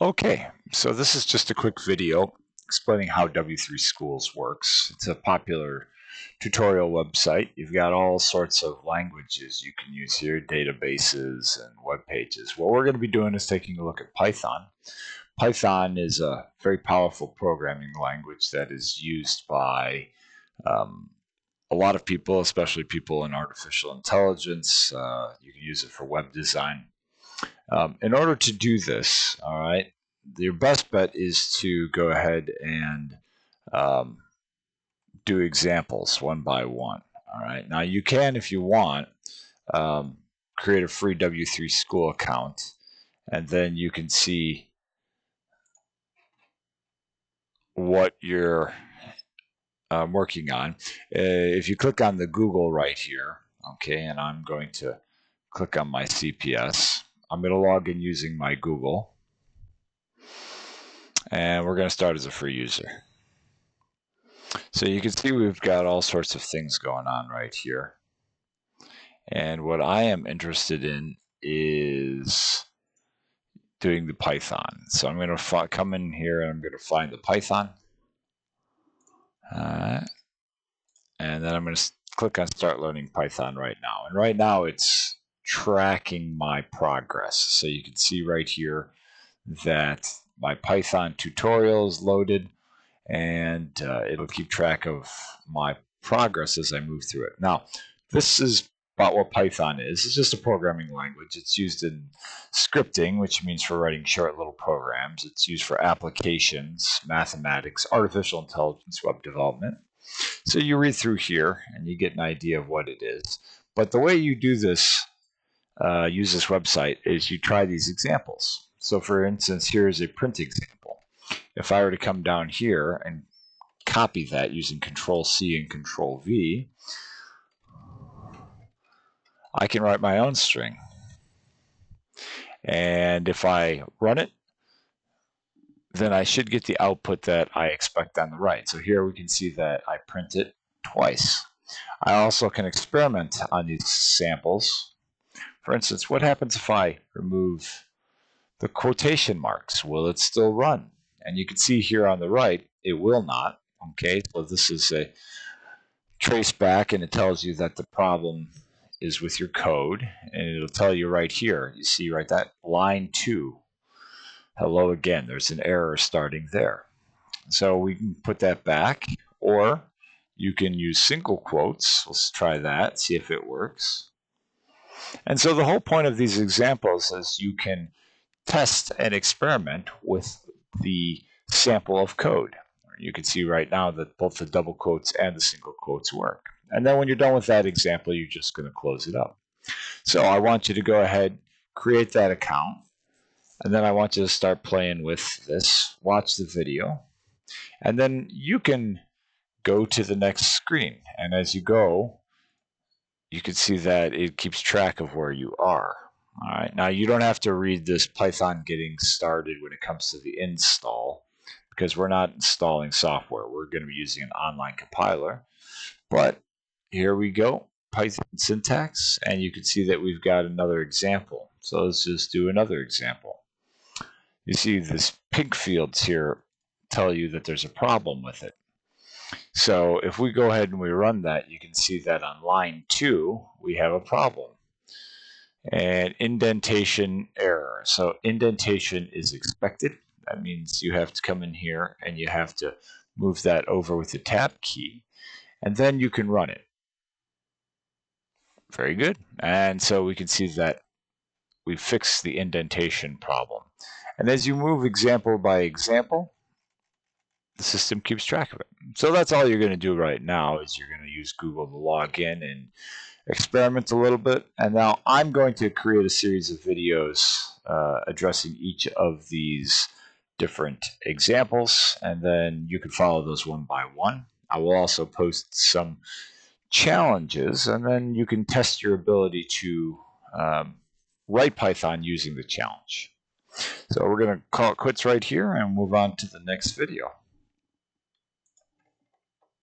Okay, so this is just a quick video explaining how W3Schools works. It's a popular tutorial website. You've got all sorts of languages you can use here, databases and web pages. What we're going to be doing is taking a look at Python. Python is a very powerful programming language that is used by a lot of people, especially people in artificial intelligence. You can use it for web design. In order to do this, all right, your best bet is to go ahead and do examples one by one. All right. Now you can, if you want, create a free W3 School account, and then you can see what you're working on. If you click on the Google right here, okay, and I'm going to click on my CPS. I'm going to log in using my Google, and we're going to start as a free user. So you can see we've got all sorts of things going on right here. And what I am interested in is doing the Python. So I'm going to come in here and I'm going to find the Python. And then I'm going to click on Start Learning Python right now. And right now it's tracking my progress. So you can see right here that my Python tutorial is loaded, and it'll keep track of my progress as I move through it. Now, this is about what Python is. It's just a programming language. It's used in scripting, which means for writing short little programs. It's used for applications, mathematics, artificial intelligence, web development. So you read through here and you get an idea of what it is. But the way you do this, use this website, is you try these examples. So for instance, here's a print example. If I were to come down here and copy that using Control-C and Control-V, I can write my own string. And if I run it, then I should get the output that I expect on the right. So here we can see that I print it twice. I also can experiment on these samples. For instance, what happens if I remove the quotation marks? Will it still run? And you can see here on the right, it will not. Okay, so this is a trace back, and it tells you that the problem is with your code, and it'll tell you right here. You see right that line 2. Hello again. There's an error starting there. So we can put that back, or you can use single quotes. Let's try that, see if it works. And so the whole point of these examples is you can test and experiment with the sample of code. You can see right now that both the double quotes and the single quotes work. And then when you're done with that example, you're just going to close it up. So I want you to go ahead, create that account, and then I want you to start playing with this. Watch the video, and then you can go to the next screen. And as you go, you can see that it keeps track of where you are. All right, now you don't have to read this Python getting started when it comes to the install, because we're not installing software. We're going to be using an online compiler. But here we go, Python syntax, and you can see that we've got another example. So let's just do another example. You see this pink fields here tell you that there's a problem with it. So if we go ahead and we run that, you can see that on line 2, we have a problem. And indentation error. So indentation is expected. That means you have to come in here and you have to move that over with the tab key, and then you can run it. Very good. And so we can see that we fixed the indentation problem. And as you move example by example, the system keeps track of it. So that's all you're going to do right now, is you're going to use Google to log in and experiment a little bit. And now I'm going to create a series of videos addressing each of these different examples, and then you can follow those one by one. I will also post some challenges, and then you can test your ability to write Python using the challenge. So we're going to call it quits right here and move on to the next video.